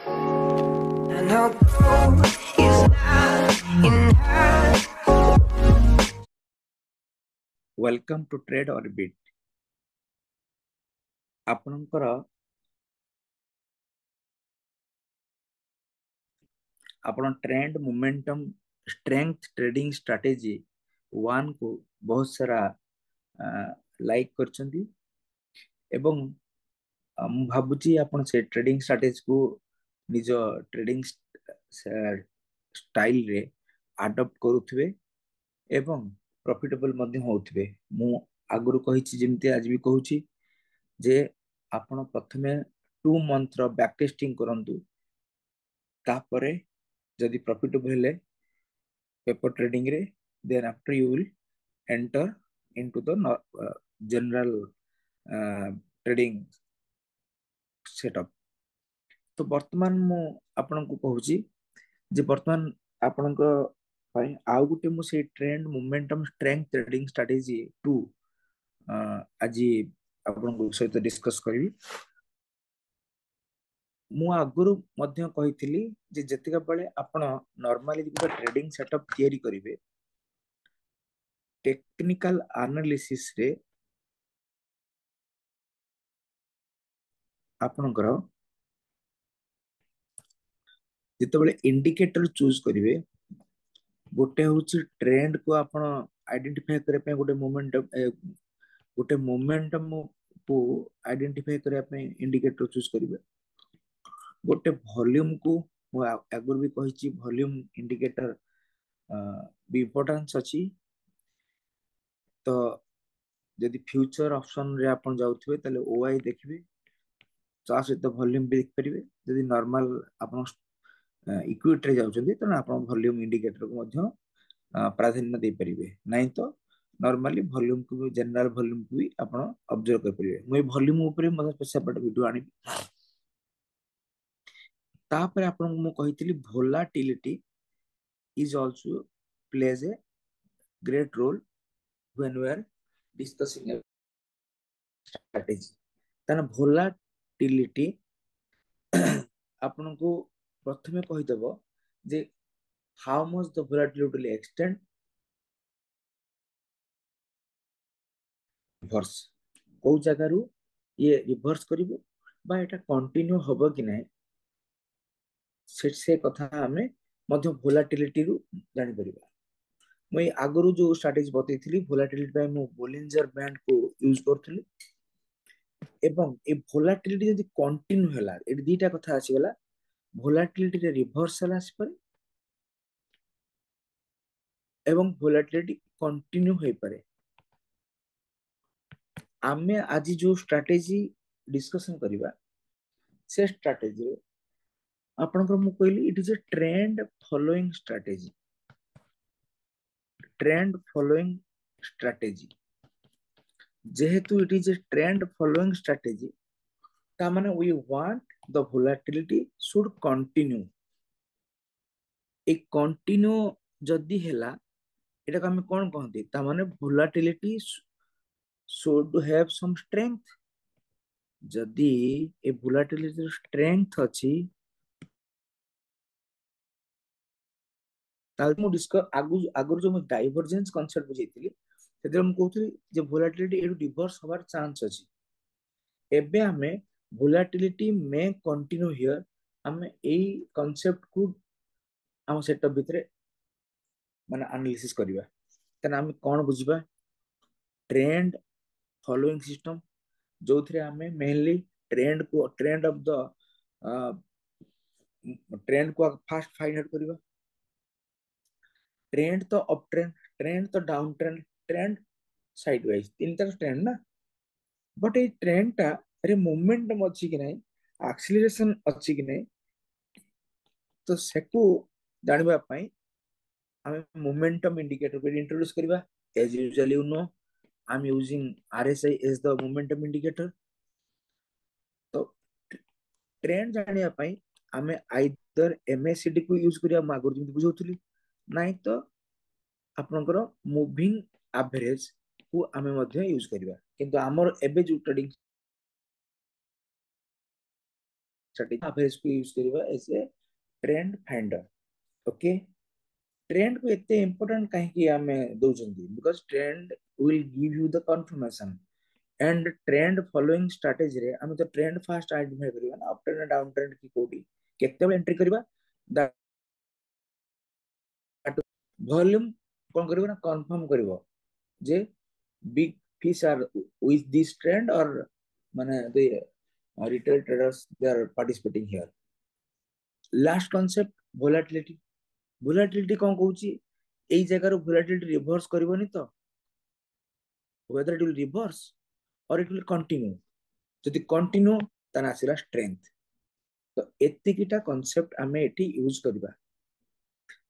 And our growth is not enough. Welcome to Trade Orbit. ଆପଣଙ୍କର ଆପଣ trend momentum strength trading strategy 1 को बहुत सारा लाइक करछंती एवं ମୁଁ ଭାବୁଛି ଆପଣ ସେ ट्रेडिंग स्ट्रेटेजी को निज ट्रेडिंग स्टाइल रे अडॉप्ट करूथबे एवं प्रॉफिटेबल मध्ये होउथबे। मु आगुरु कहिछि जेमति आज भी कहूछि जे आपण प्रथमे 2 मंथ रो बैक टेस्टिंग करंतु तापरे जदि प्रॉफिटेबल हेले पेपर ट्रेडिंग रे then after you will enter into the general trading setup. तो वर्तमान मु आपन को कहूची जे वर्तमान आपन को पई आउ गुटे मु से trend momentum strength trading strategy 2 आज आपन को सहित डिस्कस करबी। मु आगुरु मध्य कहिथिली जे जतिका बेले आपण नॉर्मली जो ट्रेडिंग सेटअप तयारी करिवे टेक्निकल एनालिसिस रे आपनकर जते बेले इंडिकेटर चूज करिवे गोटे होची ट्रेंड को आपण आइडेंटिफाई करे पे गोटे मोमेंटम को आइडेंटिफाई करे पे इंडिकेटर चूज करिवे। गोटे वॉल्यूम को आगुर भी कहिची वॉल्यूम इंडिकेटर भी इंपोर्टेंस अछि। तो यदि फ्यूचर ऑप्शन रे आपण जाउथबे तले ओआई देखिबे ता सहित वॉल्यूम भी देख परिबे। यदि नॉर्मल आपण इक्विटी रे जाउछन्ती त आपण वॉल्यूम इंडिकेटर को मध्य प्राधान्य दे परिबे नहीं तो नॉर्मली वॉल्यूम को भी जनरल वॉल्यूम को भी आपण ऑब्जर्व कर परिबे। मैं वॉल्यूम ऊपर मते सेपरेट वीडियो आनी तापर आपण मु कहितली volatility is also plays a great role when we are discussing a strategy. तने वोलाटिलिटी आपण को प्रथमे कहि देबो जे how much the volatility will extend reverse को जगह रु ये रिवर्स करिवो बा एटा कंटिन्यू होबो कि नै से कथा हमें मध्य वोलाटिलिटी रु जानि परिबा। मैं आगरु जो स्ट्रेटजी बतैथिली वोलाटिलिटी पे मु बोलिंजर बैंड को यूज करथली एवं ए वोलाटिलिटी यदि कंटिन्यू होला ए दीटा कथा आसी गला वोलाटिलिटी रे रिवर्सल आसी पारे एवं वोलाटिलिटी कंटिन्यू होई पारे। आमे आज जो स्ट्रेटजी डिस्कशन करिबा से स्ट्रेटजी रे आपनकर मु कहली it is a trend following strategy. Trend following strategy जेहेतु it is a trend following strategy ता माने we want the volatility should continue. ए कंटिन्यू जदी हेला एटा को हम कोन कहंती ता माने volatility should have some strength. जदी ए वोलाटिलिटी स्ट्रेंथ अछि ताल मु डिस्कस आगु जो मैं डाइवर्जेंस कांसेप्ट बुझैतिली सेते हम कहथि जे वोलाटिलिटी ए रिवर्स होबार चांस अछि। एबे हमें वोलाटिलिटी में कंटिन्यू हियर हमें एई कांसेप्ट को हम सेटअप भितरे माने एनालिसिस करिवा तने हम कोन बुझिबा ट्रेंड फॉलोइंग सिस्टम जो थरे हमें mainly trend of the trend को फास्ट फाइंड आउट करिवा। ट्रेंड तो अप ट्रेंड ट्रेंड तो डाउन ट्रेंड ट्रेंड साइडवाइज तीन तरह ट्रेंड ना बट ए ट्रेंड टा अरे मोमेंटम अछि कि नै एक्सीलरेशन अछि कि नै तो सेको जानिबा पई हमें मोमेंटम इंडिकेटर को इंट्रोड्यूस करिवा। As usually you know I am using RSI as the momentum indicator. तो ट्रेंड जानिबा पई हमें आइदर एमएसीडी को यूज करिया मागुर जिंदि बुझौतली नाही तो आपनकर मूविंग एवरेज को हमें मध्य यूज करिवा। किंतु हमर एबे जो ट्रेडिंग strategy average को use करिवा as a trend finder. Okay, trend को इतने important कहीं कि हमें दो जंदी because trend will give you the confirmation and trend following strategy रे हमें तो trend fast identify करिवा ना uptrend and downtrend की कोडी केते बल entry करिवा that volume कौन करिवा ना confirm करिवा J big fish are with this trend or माने the retail traders they are participating here. Last concept volatility. Volatility कौन कहूची एई जगह रो volatility reverse करिवनी तो whether it will reverse or it will continue. जदि continue ताना आसिला strength. तो एतिकिटा concept आमे एठी use करिबा.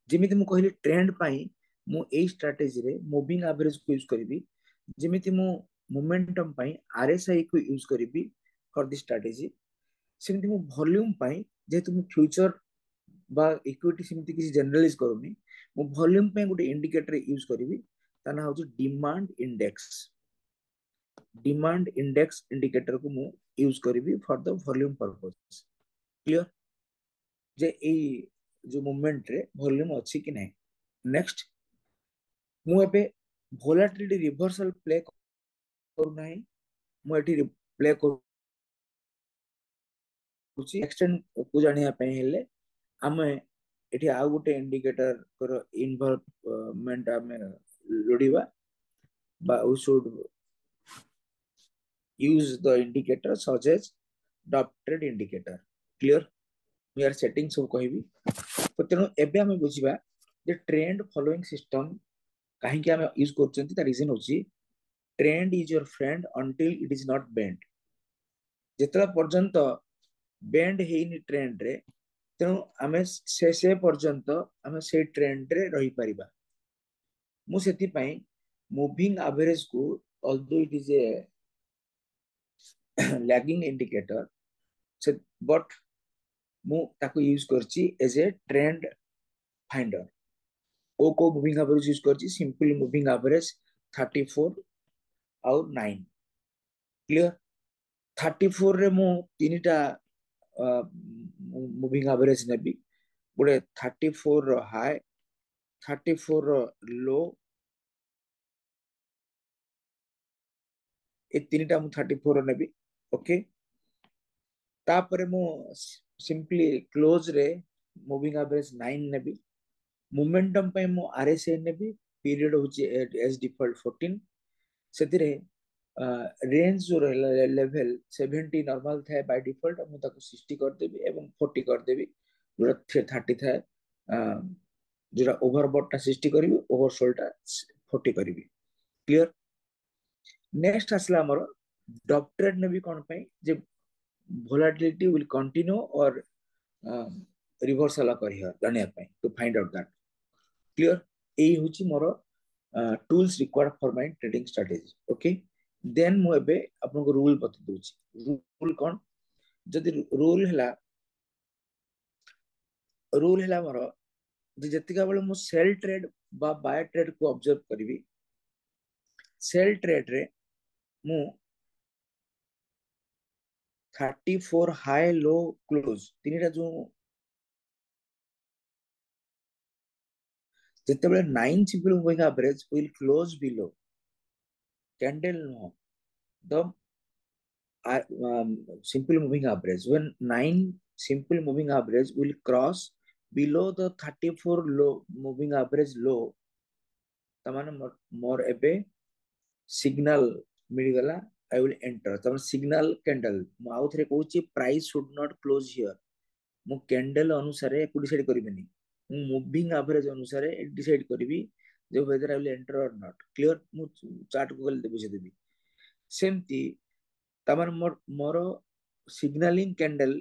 जेमिति मु कहली ट्रेंड पाई मु एई स्ट्रेटजी रे मूविंग एवरेज को यूज करिबी जेमिति मु मोमेंटम पाई आरएसआई को यूज करिबी फॉर दिस स्ट्रेटजी सेमिति मु वॉल्यूम पाई जेतु मु फ्यूचर बा इक्विटी सेमिति किसी जनरलाइज करूनी मु वॉल्यूम पे गोटे इंडिकेटर यूज करिबी ताना होची डिमांड इंडेक्स इंडिकेटर को मु यूज करिबी for the volume purpose clear जे ए जो मूवमेंट रे वॉल्यूम अछि कि नै नेक्स्ट मु एबे वोलाटिलिटी रिवर्सल प्ले करू नाही मु एठी प्ले करूची एक्सटेंड को जानिया पे हेले आमे एठी आ गोटे इंडिकेटर कर इन्वॉल्वमेंट आमे लोडिबा बा we should use the indicator such as adopted indicator clear we are setting सब कहबी तो तेनु एबे आमे बुझिबा जे ट्रेंड फॉलोइंग सिस्टम काहे कि आमे यूज करचंती ता रीजन होची trend is your friend until it is not bend जेतला पर्यंत बेंड हेइनी ट्रेंड रे तेनु आमे से पर्यंत आमे से ट्रेंड रे रही परिबा मु सेति पई मूविंग एवरेज को although it is a lagging indicator so but मु ताको यूज करची एज ए ट्रेंड फाइंडर ओ को मूविंग एवरेज यूज करची सिंपल मूविंग एवरेज 34 और 9 क्लियर 34 रे मु तीनटा मूविंग एवरेज नेबी गोटे 34 रो हाई 34 रो लो ए तीनटा मु 34 रो नेबी ओके तापरे मु सिंपली क्लोज रे मूविंग एवरेज 9 नेबी मोमेंटम पे मु आरएसआई नेबी पीरियड होची एज डिफॉल्ट 14 सेतिरे रेंज जो लेवल 70 नॉर्मल था बाय डिफॉल्ट मु ताको 60 कर देबी एवं 40 कर देबी जोरा 30 था जोरा ओवरबॉट ता 60 करबी ओवरसोल्ड ता 40 करबी क्लियर नेक्स्ट आसला हमर डॉप ट्रेड ने भी कोन पे जे volatility will continue or reversal occur here जानिया पे to find out that clear एई होची मोर tools required for my trading strategy okay then मु एबे आपन को रूल बता दोची रूल कोन जदि रूल हैला मोर जे जतिका बेले मु सेल ट्रेड बा बाय ट्रेड को ऑब्जर्व करबी सेल ट्रेड रे मु 34 हाई लो क्लोज तीनटा जो जते बेले 9 simple moving average will close below candle no the simple moving average when 9 simple moving average will cross below the 34 low moving average low तमाने मोर एबे सिग्नल मिल गला I will enter तम सिग्नल कैंडल मु आउ थरे कहूची price should not close here मु कैंडल अनुसार को डिसाइड करिबेनी मु मूविंग एवरेज अनुसार डिसाइड करिबी जे whether I will enter or not clear मु चार्ट को गल बुझे देबी सेमती तमन मोर सिग्नलिंग कैंडल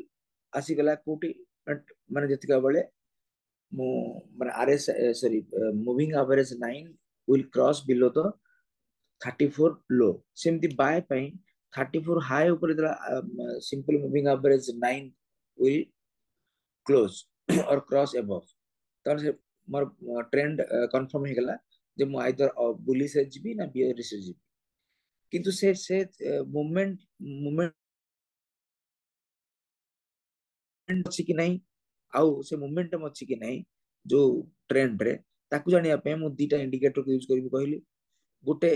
आसी गला कोटी माने जतिका बेले मु माने RS sorry moving average 9 will cross below the 34 लो सेमती बाय पई 34 हाई ऊपर दला simple moving average 9 will close और क्रॉस अबव तर से मोर ट्रेंड कंफर्म हे गला जे मु आइदर बुलिश जीबी ना बियरिश जीबी किंतु से मूवमेंट ଅଛି କି ନାହିଁ ଆଉ ସେ ମୋमेंटम ଅଛି କି ନାହିଁ जो ट्रेंड रे ताकू जानिया पे मु दीटा इंडिकेटर यूज करिवि कहली गोटे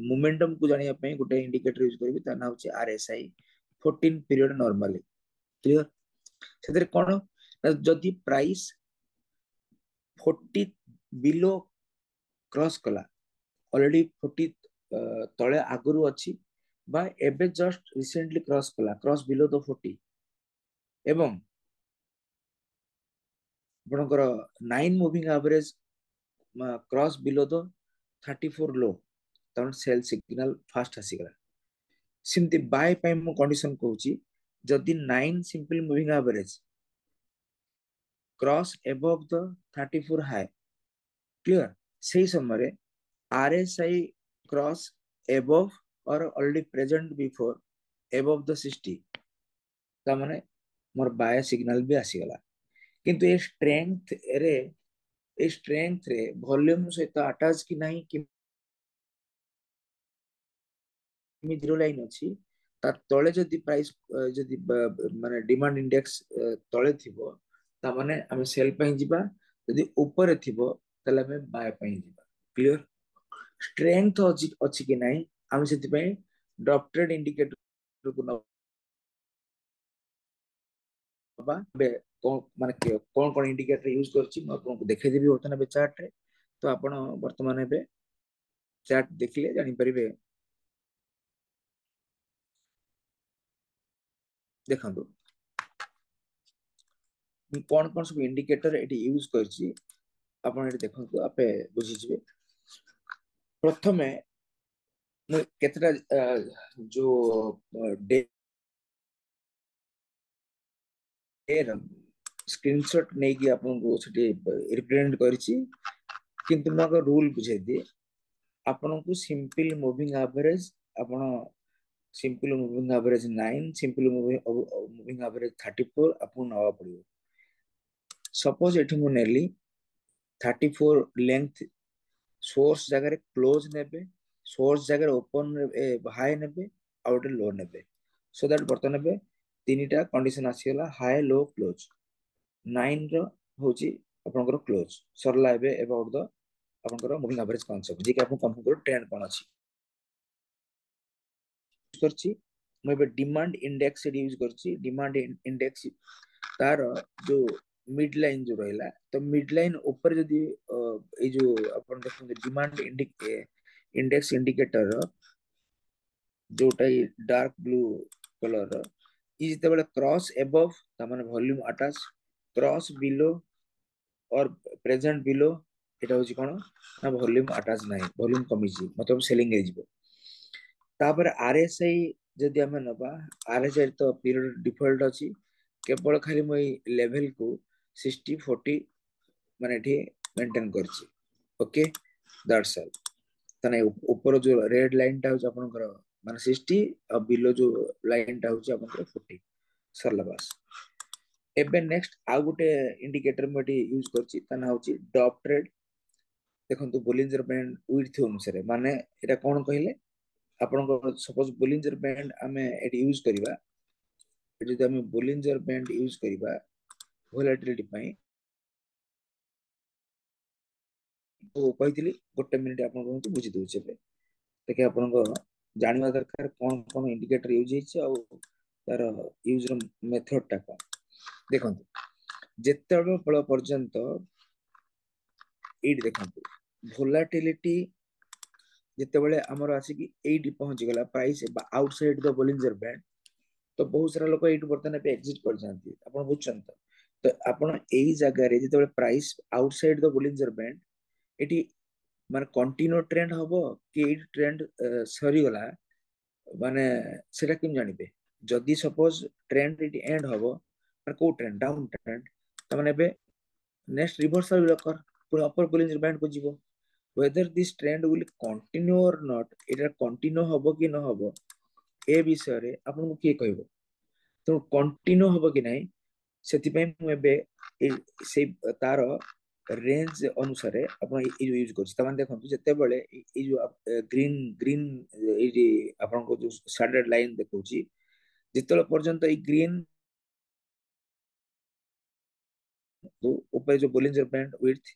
मोमेंटम को जानिया पे गोटे इंडिकेटर यूज करिवि ता ना होची आरएसआई 14 पीरियड नॉर्मली क्लियर सेतरे कोन जदि प्राइस 40 बिलो क्रॉस कला ऑलरेडी 40 तळे आगुरु अछि बा एबे जस्ट रिसेंटली क्रॉस कला क्रॉस बिलो द 40 एवं आपणकर 9 moving average cross below the 34 लो तन सेल सिग्नल फास्ट आसीगला सिमती बाय पे मु कंडीशन कहूची जदि 9 simple moving average cross above the 34 high clear सही समय आरएसआई क्रॉस एबव और already present before above the 60 ता माने मोर बाय सिग्नल भी आसीगला किंतु ए स्ट्रेंथ रे वॉल्यूम सहित अटैच कि नहीं कि जीरो लाइन अछि ता तळे जदि प्राइस जदि माने डिमांड इंडेक्स तळे थिबो ता माने हम सेल पई जिबा जदि ऊपर थिबो तले हम बाय पई जिबा क्लियर स्ट्रेंथ अछि कि नहीं हम सेति पई ड्रॉप ट्रेड इंडिकेटर को नबा बे माने कोन कोन इंडिकेटर यूज करछि म आपको देखै देबी होतन बे चार्ट रे तो आपण वर्तमान एबे चार्ट देखिले जानि परिबे देखंतु कौन कौन सब इंडिकेटर एटी यूज करछि आपण एटी देखंतु आपे बुझि जिवे प्रथमे केतरा जो डे स्क्रीनशॉट नै कि आपन को सेठी रिप्रेजेंट करछि किंतु मग रूल बुझे दि आपन को सिंपल मूविंग एवरेज आपन simple moving average 9 simple moving average 34 आपन नवा पड़ियो सपोज एठी मु नेली 34 लेंथ सोर्स जगह क्लोज नेबे सोर्स जगह ओपन हाई नेबे आउट लो नेबे सो दैट बर्तन नेबे तीनटा कंडीशन आसीगला हाई लो क्लोज 9 रो होची आपनकर क्लोज सरला एबे अबाउट द आपनकर मूविंग एवरेज कांसेप्ट जे कि आपन कंफर्म करो ट्रेंड कोन अछि करछि म एबे डिमांड इंडेक्स यूज करछि डिमांड इंडेक्स तार जो मिड लाइन जो रहला तो मिड लाइन ऊपर जदी ए जो अपन देखते डिमांड इंडेक्स इंडिकेटर जोटा डार्क ब्लू कलर इ जते क्रॉस एबव ता माने वॉल्यूम अटैच क्रॉस बिलो और प्रेजेंट बिलो एटा होची कोन ना वॉल्यूम अटैच नाही वॉल्यूम कमी जी मतलब सेलिंग हे जिवो तापर आरएसआई जदी हमें नबा आरएसआई तो पीरियड डिफॉल्ट अछि केवल खाली मई लेवल को 60 40 माने एठी मेंटेन करछि ओके दैट्स ऑल तने ऊपर जो रेड लाइन टा होच आपनकर माने 60 और बिलो जो लाइन टा होच आपनकर 40 सरला बस एबे नेक्स्ट आ गुटे इंडिकेटर मटी यूज करछि तना होची डॉप ट्रेड देखंतु बोलिंजर बैंड विड्थ अनुसार माने एटा कोन कहिले आपन सपोज बोलिंजर बैंड आमे एटी यूज करिवा जदि आमे बोलिंजर बैंड यूज करिवा वोलेटिलिटी पई तो कहितली गोटे मिनिट आपन को बुझि दउछे बे देखि आपन को जानिबा दरकार कोन कोन इंडिकेटर यूज हेछि आ तार यूज रो मेथड टा कोन देखंतु जेतेबे पळ पर्यंत एट देखंतु वोलेटिलिटी जेतेबेले हमर आसी कि 8 पहुंच गेला price outside the Bollinger band तो बहुत सारा लोग एट बर्तन पे एग्जिट कर जानती अपन बुझछन तो अपन एई जगह रे जेतेबेले price outside the Bollinger band एटी माने कंटिन्यू ट्रेंड हबो कि एट ट्रेंड सरी गला माने सेटा किम जानिबे जदी सपोज ट्रेंड एटी एंड हबो पर को ट्रेंड डाउन ट्रेंड त माने बे नेक्स्ट रिवर्सल विल occur पुरा अपर बोलिंजर बैंड को जीवो whether this trend will continue or not Etah continue हबो कि न हबो ए विषय रे आपन को के कहबो तो कंटिन्यू हबो कि नाही सेति पय मु एबे से तार रेंज अनुसार अपन ए यूज करछि तमान देखंतु जते बेले ए जो ग्रीन ग्रीन ए जे आपन को जो शैडेड लाइन देखौछि जितल पर्यंत ए ग्रीन तो ऊपर जो बोलिंजर बैंड विड्थ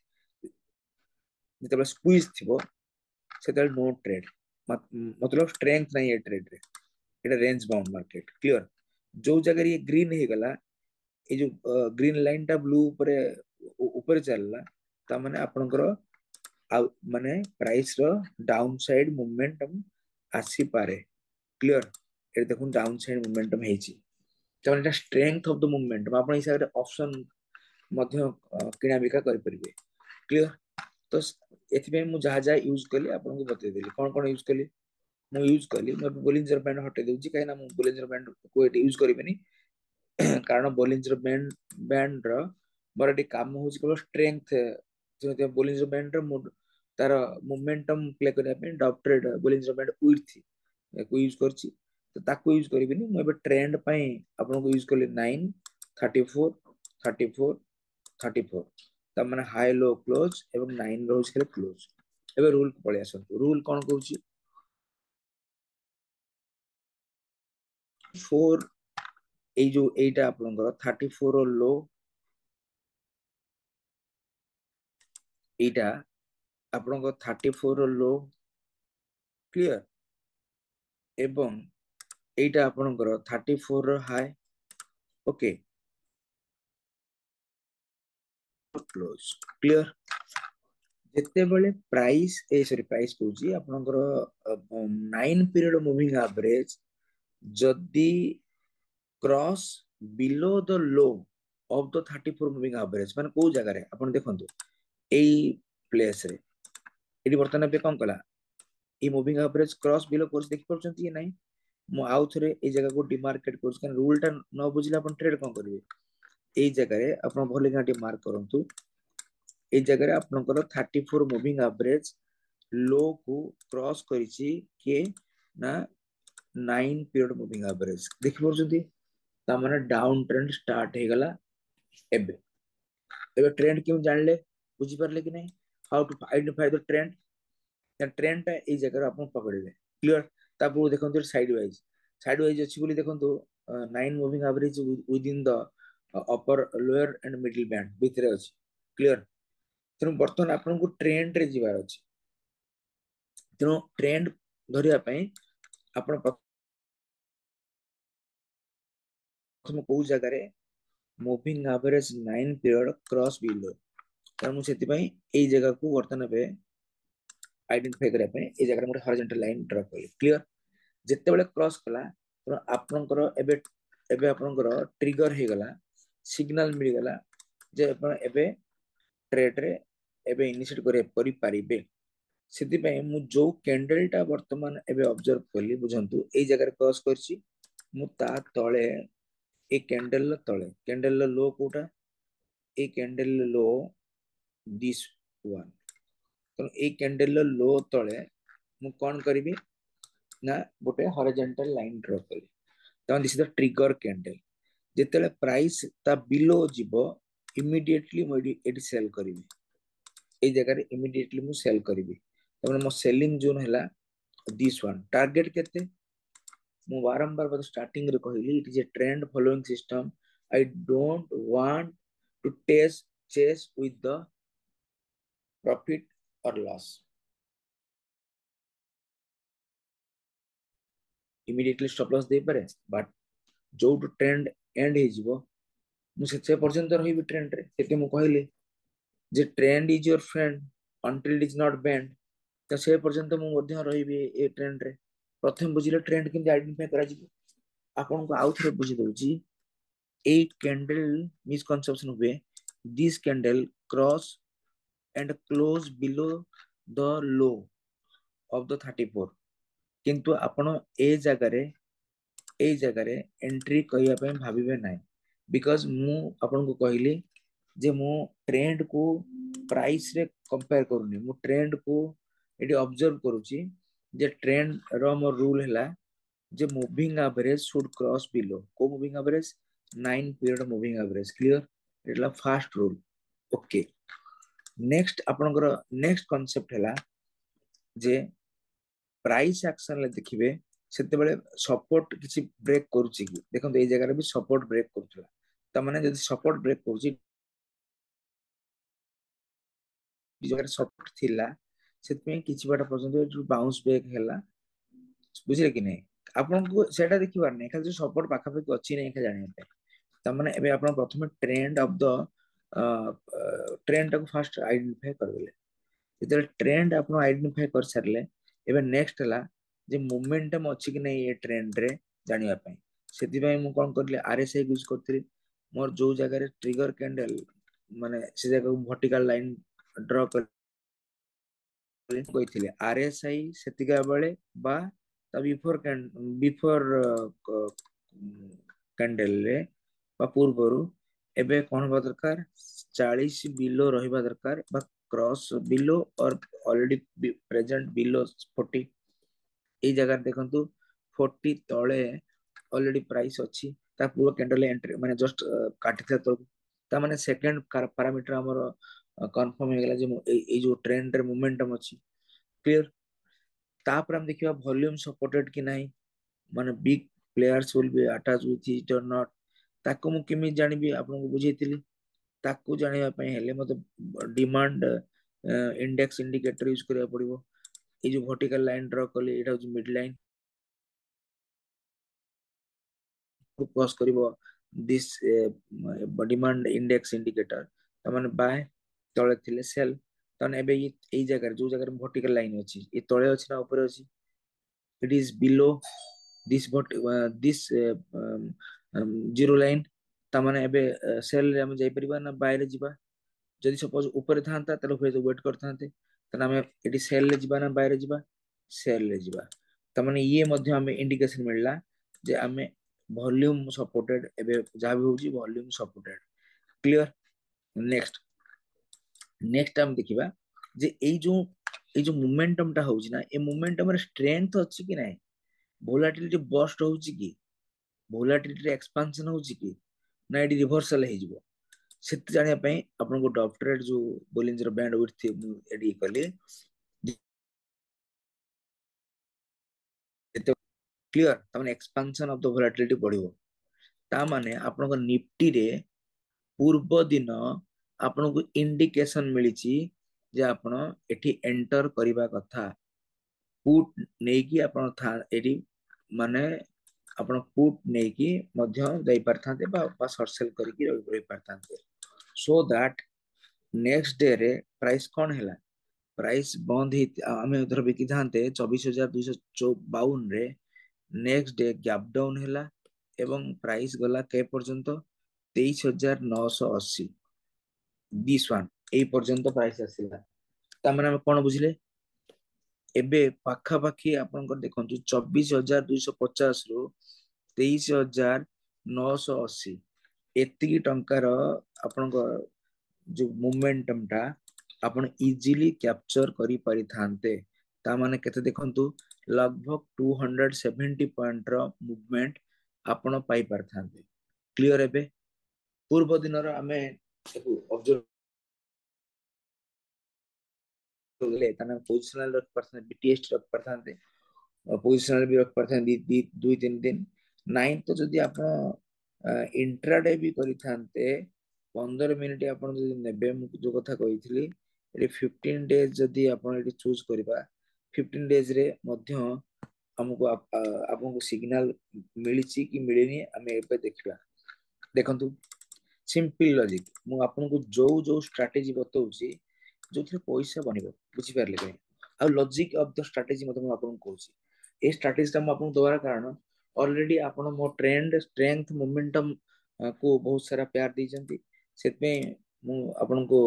जिते स्क्वीज थिबो सेते नो ट्रेड मतलब स्ट्रेंथ नहीं है ट्रेड रे एटा रेंज बाउंड मार्केट क्लियर जो जगह ये ग्रीन हे गला ये जो ग्रीन लाइन टा ब्लू ऊपर चलला ता माने आपनकर माने प्राइस रो डाउन साइड मोमेंटम आसी पारे क्लियर ए देखुन डाउन साइड मोमेंटम हेची त माने स्ट्रेंथ ऑफ द मोमेंटम आपण हिसाब रे ऑप्शन मध्य किना बिका कर परिबे क्लियर तो एथिबे मु जहा जहा यूज कली आपन को बते देली कोन कोन यूज कली मु यूज कली मैं बोलिंजर बैंड हटे देउची काहे ना मु बोलिंजर बैंड को एटी यूज करिबेनी कारण बोलिंजर बैंड रो मोर एटी काम होची केवल स्ट्रेंथ जो बोलिंजर बैंड रो तार मोमेंटम प्ले करबा पे डॉक्टरेट बोलिंजर बैंड विड्थ को यूज करची तो ताको यूज करिबेनी मु एबे ट्रेंड पई आपन को यूज करली 9 34 34 34 त माने हाई लो क्लोज एवं 9 रोज के क्लोज एबे रूल को पळे आसंतु रूल कोन कहूची 4 এই जो এইটা आपनकर 34 रो लो এইটা आपनकर 34 रो लो क्लियर एवं এইটা आपनकर 34 रो हाई ओके क्लोज क्लियर जिते बड़े प्राइस ए सॉरी प्राइस कहूची आपनकर 9 पीरियड मूविंग एवरेज जदी cross below the low of the 34 moving average माने को जगह रे आपण देखंतु एई प्लेस रे एडी वर्तमान पे कोन कला ई moving average cross below course देखि परछंती कि नाही मु आउ थरे ए जगह को डिमार्केट कोर्स kan रूल टा न बुझिला आपण ट्रेड कोन करिवे एई जगह रे आपण भले गाटी मार्क करंतु एई जगह रे आपनकर 34 मूविंग एवरेज लो को क्रॉस करिछि के ना 9 पीरियड मूविंग एवरेज देखि परछंती ता माने डाउन ट्रेंड स्टार्ट हे गला एबे एबे ट्रेंड क्यों जानले बुझी परले कि नहीं how to identify the trend trend टा ए जगह अपन पकड़िले क्लियर तापर देखंतु साइड वाइज अछि बोली देखंतु 9 moving average with in the upper lower and middle band भितरे अछि क्लियर तेनु बर्तन आपन को ट्रेंड रे जिबार अछि तेनु ट्रेंड धरिया पई आपण प्रथम को जगह रे moving average 9 period cross below त मु सेति पई एई जगह को वर्तन पे आइडेंटिफाई करे पे ए जगह मोटे हॉरिजॉन्टल लाइन ड्रा करी क्लियर जेते बेले क्रॉस कला तो आपनकर एबे एबे आपनकर ट्रिगर हे गला सिग्नल मिल गला जे आपण एबे ट्रेड रे एबे इनिशिएट करि पारिबे सेति पई मु जो कैंडल टा वर्तमान एबे ऑब्जर्व करली बुझंतु ए जगह क्रॉस करछि मु ता तळे ए कैंडल लो कोटा ए कैंडल लो दिस वन तो ए कैंडल लो तळे मु कोन करबी ना गोटे हॉरिजॉन्टल लाइन ड्रा करी तो this is the trigger candle जेतेले प्राइस ता बिलो जिवो इमीडिएटली मु एडी सेल करबी ए जगह रे इमीडिएटली मु सेल करबी तमने मो सेलिंग जोन हैला दिस वन टारगेट केते मु बारंबार बद स्टार्टिंग रे कहली it is a trend following system I don't want to chase with the profit और लॉस इमीडिएटली स्टॉप लॉस दे पारे बट जो ट्रेंड एंड हे जिवो मु से पर्यंत रही ट्रेंड रे सेते मु कहली जे trend is your friend until it is not band तो से पर्यंत मु मध्य रही ए ट्रेंड रे प्रथम बुझिले ट्रेंड केमति आइडेंटिफाई करा जिवो आपन को आउ थरे बुझि दउची ए कैंडल मिसकंसेप्शन हुए this candle cross and close below the low of the 34 किंतु आपण ए जगह रे एंट्री करिया पे भाबिबे नाही बिकॉज मु आपन को कहली जे मु ट्रेंड को प्राइस रे कंपेयर करूनी मु ट्रेंड को एडी ऑब्जर्व करूची जे ट्रेंड रो मोर रूल हैला जे moving average should cross below को moving average 9 period moving average clear एटला फास्ट रूल ओके नेक्स्ट आपनकर नेक्स्ट कांसेप्ट हैला जे प्राइस एक्शन ले देखिबे सेते बेले सपोर्ट किछि ब्रेक करूची कि देखंतु ए जगह रे भी सपोर्ट ब्रेक करथला त माने जदि सपोर्ट ब्रेक करूची जगह सपोर्ट थिला सेतमे किछि बाटा पर्यंत जो बाउंस बैक हैला बुझिले कि नहीं आपनको सेटा देखिबार नहीं खाली सपोर्ट पाखा पाखी अछि नहीं खाली जानिया पे त माने एबे आपण प्रथमे ट्रेंड ऑफ द ट्रेंड को फर्स्ट आइडेंटिफाई करबेले जेते ट्रेंड आपण आइडेंटिफाई कर सरले एबे नेक्स्ट हला जे मोमेंटम अछि कि नहीं ये ट्रेंड रे जानिया पे सेति भाई मु कोन करले आरएसआई यूज करथि मोर जो जगह रे ट्रिगर कैंडल माने से जगह वर्टिकल लाइन ड्रा कर କହିଥିଲେ आरएसआई ସେତିକା ବେଳେ ବା ତା ବିଫୋର କ୍ୟାଣ୍ଡେଲ ରେ ବା ପୂର୍ବରୁ ଏବେ କଣ ହବା ଦରକାର 40 ବିଲୋ ରହିବା ଦରକାର ବା क्रॉस बिलो और ऑलरेडी प्रेजेंट बिलो 40 एई जगह देखंतु 40 तळे ऑलरेडी प्राइस अछि ता पूरा कैंडल एंट्री माने जस्ट काटिथा तो ता माने सेकंड पैरामीटर हमर कंफर्म हो गेला जे ए जो ट्रेंड रे मोमेंटम अछि क्लियर तापर हम देखिबा वॉल्यूम सपोर्टेड कि नाही माने big players will be attach with it और नॉट ताको मु केमि जानिबि आपन को बुझेतिली ताको जानिबा पय हेले मते डिमांड इंडेक्स इंडिकेटर यूज करिया पड़िबो ए जो वर्टिकल लाइन ड्रा करले एटा जो मिड लाइन क्रॉस करिवो दिस डिमांड इंडेक्स इंडिकेटर त माने बाय तळे थिले सेल तने एबे ए जगह जो जगह वर्टिकल लाइन अछि ए तळे अछि ना ऊपर अछि it is below this zero line ता माने एबे सेल रे हम जाई परिबा ना बाय रे जिबा जदि सपोज ऊपर थांता तले होय वेट करथांते तने हम एटी सेल रे जिबा ना बाय रे जिबा सेल रे जिबा ता माने ये मध्य हमें इंडिकेशन मिलला जे हमें वॉल्यूम सपोर्टेड एबे जा भी होची volume supported clear next next हम देखिबा जे ए जो मोमेंटम टा होची ना ए मोमेंटम रे स्ट्रेंथ अछि कि नाही वोलाटिलिटी बस्ट होची कि वोलाटिलिटी एक्सपेंशन होची कि ना एडी रिवर्सल हे जिवो सेत जानिया पई आपन को डॉक्टरेट जो बोलिंजर बैंड विड्थ एडी कले एते क्लियर त माने एक्सपेंशन ऑफ द वोलाटिलिटी बढ़िबो ता माने आपन को निफ्टी रे पूर्व दिन आपन को इंडिकेशन मिलिची जे आपन एठी एंटर करिबा कथा पुट नै कि आपन था एडी माने आपन पुट नै कि मध्य दई परथांते बा शॉर्ट सेल करिकि रहि परथांते सो दैट नेक्स्ट डे रे प्राइस कोन हैला प्राइस बंद ही हमें उधर बिकी थांते 24,252 रे नेक्स्ट डे गैप डाउन हैला एवं प्राइस गला के पर्यंत 23,980 दिस वन ए पर्यंत प्राइस आसिला ता माने हम कोन बुझिले एबे पाखा पाखी आपन को देखंतु 24,250 रु 23,980 एतिकी टंकार आपन को जो मोमेंटम टा आपण इजीली कैप्चर करी पारि थांते ता माने केते देखंतु लगभग 270 पॉइंट रो मूवमेंट आपण पाई पार थांते क्लियर एबे पूर्व दिन रो हमें ऑब्जर्व करले तना पोजिशनल रख परसेंट बीटीएस रख परथांते पोजिशनल भी रख परथांते दी 2-3 दिन नाइन तो जदी आपण इंट्राडे भी करि थांते 15 मिनिट आपण जदी नेबे मु जो कथा कहितली एटी 15 डेज जदी आपण एटी चूज करबा 15 डेज रे मध्य हमको आपको सिग्नल मिलिची कि मिलेनी हमें एबे देखिबा देखंतु सिंपल लॉजिक मु आपको जो जो स्ट्रेटजी बताउची जोथरे पैसा बनिबो बुझी पारले के आ लॉजिक ऑफ द स्ट्रेटजी मत मु आपको कहूची ए स्ट्रेटजी ता मु आपको दोबारा कारण ऑलरेडी आपण मो ट्रेंड स्ट्रेंथ मोमेंटम को बहुत सारा प्यार दी सेतमे मु आपनको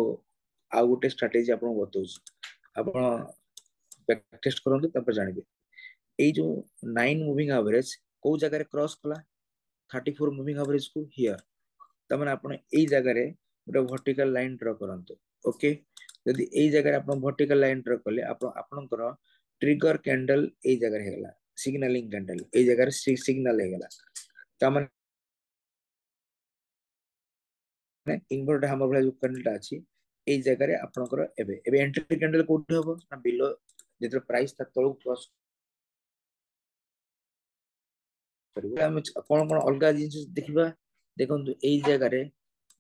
आ गोटे स्ट्रेटजी आपन बताउछ आपण बैक टेस्ट करंतु तब जानिबे ए जो 9 मूविंग एवरेज को जगह रे क्रॉस कला 34 मूविंग एवरेज को हियर त माने आपण ए जगह रे गोटे वर्टिकल लाइन ड्रा करंतु ओके यदि ए जगह रे आपण वर्टिकल लाइन ड्रा करले आपण आपनकर ट्रिगर कैंडल ए जगह रे हेला सिग्नलिंग कैंडल ए जगह रे सिग्नल हेला त माने इनवर्ट हमर भला जो कैंडल अछि ए जगह रे आपनकर एबे एंट्री कैंडल कोठी होबो ना बिलो जेतर प्राइस ता तळु क्रॉस करिबो हम कोन कोन अलगा जिंस देखिबा देखंतु ए जगह रे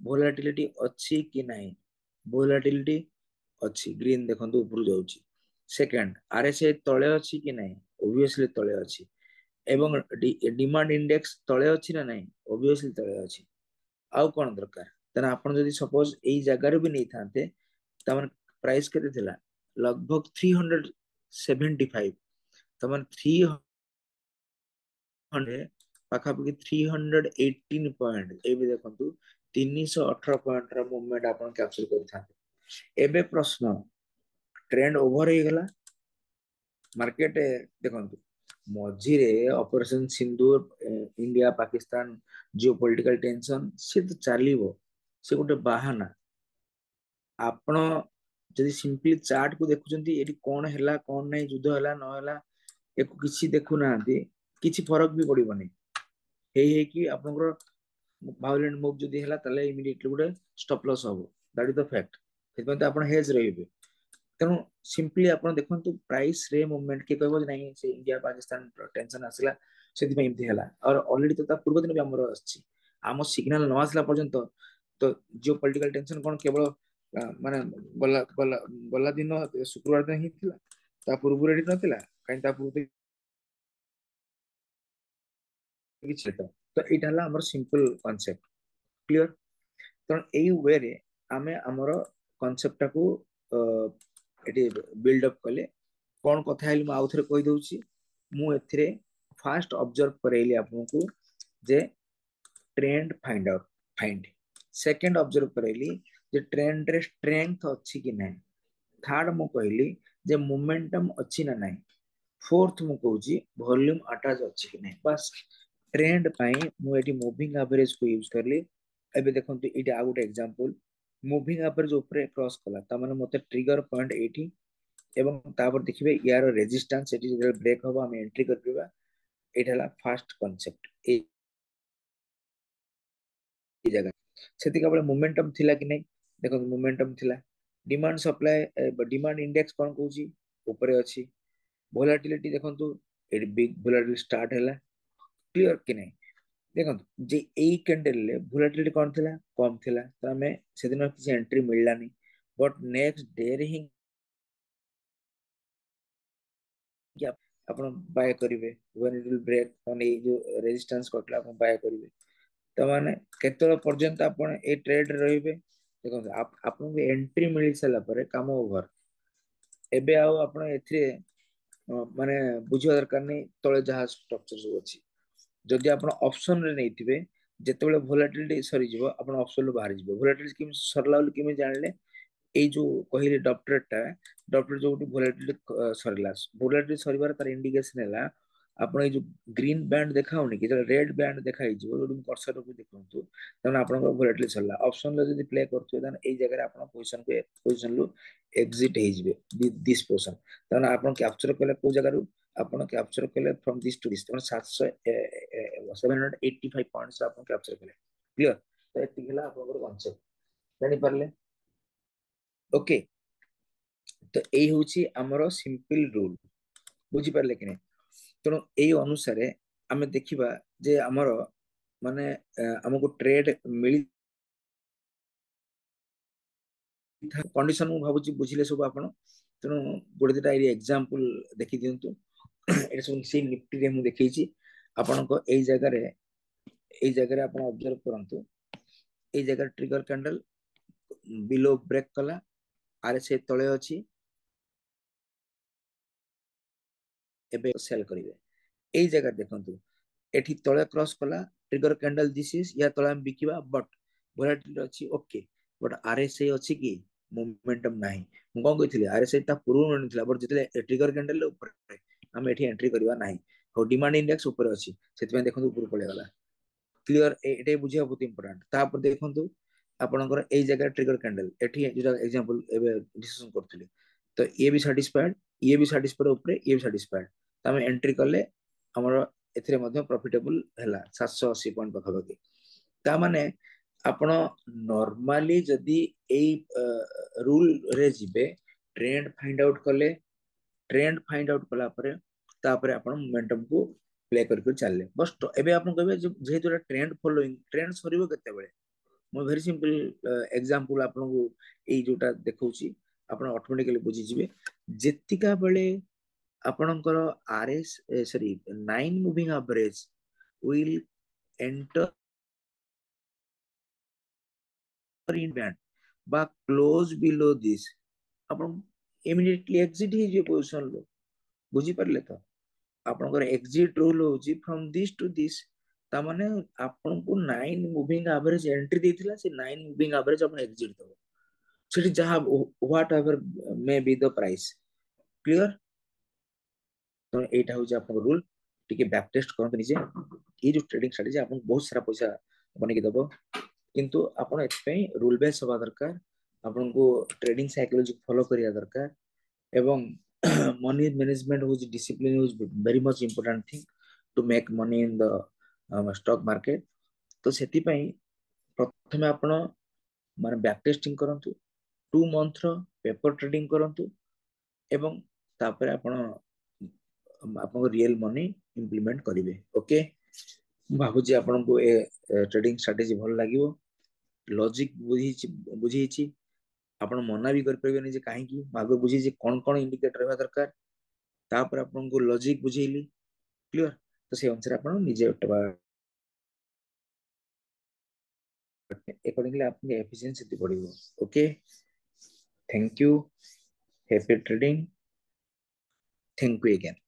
वोलेटिलिटी अछि कि नाही वोलेटिलिटी अच्छी ग्रीन देखो ऊपर जाऊँगी सेकेंड आरएसआई तले अच्छी कि नहीं ओबियसली तले अच्छी एवं डिमांड इंडेक्स तले अच्छी ना नहीं ओबियसली तले अच्छी आउ कौन दरकार तेना आपण जदि सपोज एई जगार भी नहीं थांते तमन प्राइस केते थिला लगभग 375 तमन 300 पाखापाखि 318 पॉइंट ए भी देखंतु 318 पॉइंट रा मूवमेंट आपण कैप्चर करथांते एबे प्रश्न ट्रेंड ओवर हो गला मार्केट देखंतु मझिरे ऑपरेशन सिंदूर इंडिया पाकिस्तान जियोपॉलिटिकल टेंशन से तो चलिबो से गोटे बाहाना आपण जदि सिंपली चार्ट को देखुचंती एटी कोन हैला कोन नै युद्ध हैला न हैला एको किछि देखु नांती किछि फरक भी पड़िबो नै हे कि आपनकर वायलेंट मूव जदि हैला तले इमीडिएटली गोटे स्टॉप लॉस हबो दैट इज द फैक्ट सेपन तो आपण हेज रहिबे तेणु सिंपली आपण देखंतु प्राइस रे मूवमेंट के कहबो नहीं से इंडिया पाकिस्तान टेंशन आसला सेति पे एमती हैला और ऑलरेडी तो ता पूर्व दिन भी हमर आछि आम सिग्नल न आसला पर्यंत तो जियो पॉलिटिकल टेंशन कोन केवल माने गला गला गला दिन शुक्रवार दिन ही थिला ता पूर्व रेडी नथिला काई ता पूर्व किछि तो एटा हला हमर सिंपल कांसेप्ट क्लियर तेणु एई वे रे आमे हमर कांसेप्ट टाको एटी बिल्ड अप कले कौन कथा है आउ थे कही दउची मु एथिरे फास्ट ऑब्जर्व करेली आपको जे trend find out find second observe करेली जे ट्रेंड रे स्ट्रेंथ अच्छी कि नहीं थर्ड मु कहली जे मोमेंटम अच्छी ना नहीं फोर्थ मु कहूची वॉल्यूम अटैच अच्छी कि नहीं बस ट्रेंड पाई मु एटी मूविंग एवरेज को यूज करली एबे देखंतु इटा आ गोटे एग्जांपल मूविंग एवरेज ऊपर क्रॉस कला त माने मते ट्रिगर पॉइंट 80 एवं तापर देखिबे यार रेजिस्टेंस एटी जे ब्रेक होबा हम एंट्री कर पिबा एटा हला फास्ट कांसेप्ट ए जगह सेति केवल मोमेंटम थिला कि नहीं देखो मोमेंटम थिला डिमांड सप्लाई डिमांड इंडेक्स कोन कहूची ऊपर अछि वोलेटिलिटी देखंतु एटी बिग वोलेटिलिटी स्टार्ट हैला क्लियर कि नहीं देखंतु जे एई कैंडल ले वोलेटिलिटी कोन थिला कम थिला त हमें सेदिन किसी एंट्री मिललानी बट नेक्स्ट डे रे ही कि आपण बाय करिवे when it will break on ए जो रेजिस्टेंस कटला आपण बाय करिवे त माने केतल पर्यंत आपण ए ट्रेड रहिबे देखो आपन को एंट्री मिल सला परे काम ओवर एबे आउ आपण एथिरे माने बुझिया दरकार नै तळे जहा स्ट्रक्चर सब अछि जदि आपण ऑप्शन रे नैथिबे जेतेबेले वोलेटिलिटी सरी जिवो आपण ऑप्शन लो बाहर जिवो वोलेटिलिटी किम सरला किम जानले एई जो कहिले डॉक्टर जो वोलेटिलिटी सरला वोलेटिलिटी सरीबार तार इंडिकेशन हैला आपण ए जो ग्रीन बैंड देखाउनी कि रेड बैंड देखाई जिवो जोडि कर्सर को देखंतु तने आपण वोलेटिलिटी सरला ऑप्शन लो जदि प्ले करथु तने एई जगह रे आपण पोजीशन लो एग्जिट हे जिवे दिस पोजीशन तने आपण कैप्चर कले को जगह रु आपण कैप्चर कले फ्रॉम दिस टू दिस तने 785 पॉइंट्स आपण कैप्चर कले क्लियर तो एति गेला आपण कांसेप्ट जानि परले ओके तो यही हूँ आमर सिंपल रूल बुझी पारे कि नहीं तेणु यही अनुसार आम देखा जे आमर माने हमको ट्रेड मिल कंडीशन मु भाबुची बुझिले सब आपण तेणु गोटे दिटा एग्जांपल देखि दियंतु एटा सब से निफ्टी रे मु देखैची आपण को एई जगह रे आपण ऑब्जर्व करंतु एई जगह ट्रिगर कैंडल बिलो ब्रेक कला आरएसआई तळे अछि एबे सेल करिवे एई जगह देखंतु एठी तळे क्रॉस कला ट्रिगर कैंडल दिस इज या तळे हम बिकिबा बट वोलेटिलिटी अछि ओके बट आरएसआई अछि कि मोमेंटम नाही मु कोन कहितली आरएसआई ता पूर्व नथिला बट जितले ट्रिगर कैंडल ऊपर हम एठी एंट्री करबा नाही हो डिमांड इंडेक्स ऊपर अछि सेतमे देखंतु ऊपर पळे गला क्लियर एटे बुझिया बहुत इंपोर्टेंट तापर देखंतु आपनकर एई जगह ट्रिगर कैंडल एठी जेटा एग्जांपल एबे डिस्कशन करथली तो ये भी साटिस्फाइड ऊपर ये भी साटिस्फाइड तो हम एंट्री कले हमर एथिरे मध्ये प्रॉफिटेबल हैला 780 पॉइंट पाखापाखि ता माने आपण नॉर्मली जदी एई रूल रे जिबे ट्रेंड फाइंड आउट कला परे तापरे आपण मोमेंटम को प्ले करके चलले बस एबे आपण कहबे जे जो ट्रेंड फॉलोइंग ट्रेंड सरीबो केते बेले मो वेरी सिंपल एग्जांपल आपण को एई जोटा देखौची ଆପଣ ଅଟୋମେଟିକାଲି ବୁଝିଯିବେ ଯେତିକା ବେଳେ ଆପଣଙ୍କର RS sorry 9 moving average will enter in band বা close below this ଆପଣ immediately exit ହେଇଯିବେ ପୋଜିସନ ରୁ ବୁଝିପାରିଲେ ତ ଆପଣଙ୍କର exit rule ହଉଛି from this to this ତାମାନେ ଆପଣଙ୍କୁ 9 ମୁଭିଂ ଆଭରେଜ ଏଣ୍ଟ୍ରି ଦେଇଥିଲା ସେ 9 ମୁଭିଂ ଆଭରେଜ ଆପଣ ଏକ୍ସିଟ୍ ଦବ ସେଠି ଯାହା what ever May B the price clear ତ ଏଇଟା ହଉଛି ଆପଣଙ୍କ ରୁଲ ଟିକେ ବ୍ୟାକ୍ ଟେଷ୍ଟ କରନ୍ତୁ ନିଜେ ଏଇ ଯୋଉ ଟ୍ରେଡିଂ ଷ୍ଟ୍ରାଟେଜି ଆପଣଙ୍କୁ ବହୁତ ସାରା ପଇସା ବନେଇକି ଦବ କିନ୍ତୁ ଆପଣ ଏଥିପାଇଁ ରୁଲ ବେସ୍ ହବା ଦରକାର ଆପଣଙ୍କୁ ଟ୍ରେଡିଂ ସାଇକୋଲୋଜି ଫଲୋ କରିବା ଦରକାର ଏବଂ money management ହଉଛି discipline is very much important thing to make money in the stock market ତ ସେଥିପାଇଁ ପ୍ରଥମେ ଆପଣ ମାନେ ବ୍ୟାକ୍ ଟେଷ୍ଟିଂ କରନ୍ତୁ 2 month ର ପେପର ଟ୍ରେଡିଂ କରନ୍ତୁ ଏବଂ ତାପରେ ଆପଣ ଆପଣଙ୍କ ରିଏଲ ମନି ଇମ୍ପ୍ଲିମେଣ୍ଟ କରିବେ ଓକେ ମୁଁ ଭାବୁଛି ଆପଣଙ୍କୁ ଏ ଟ୍ରେଡିଂ ଷ୍ଟ୍ରାଟେଜି ଭଲ ଲାଗିବ ଲଜିକ ବୁଝେଇଛି ଆପଣ ମନା ବି କରିପାରିବେନି ଯେ କାହିଁକି ମୁଁ ଆଗ ବୁଝେଇଛି କଣ କଣ ଇଣ୍ଡିକେଟର ରହିବା ଦରକାର ତାପରେ ଆପଣଙ୍କୁ ଲଜିକ ବୁଝେଇଲି କ୍ଲିୟର ତ ସେଇ ଅନୁସାରେ ଆପଣ ନିଜେ accordingly आपकी efficiency बढ़ेगी okay thank you happy trading thank you again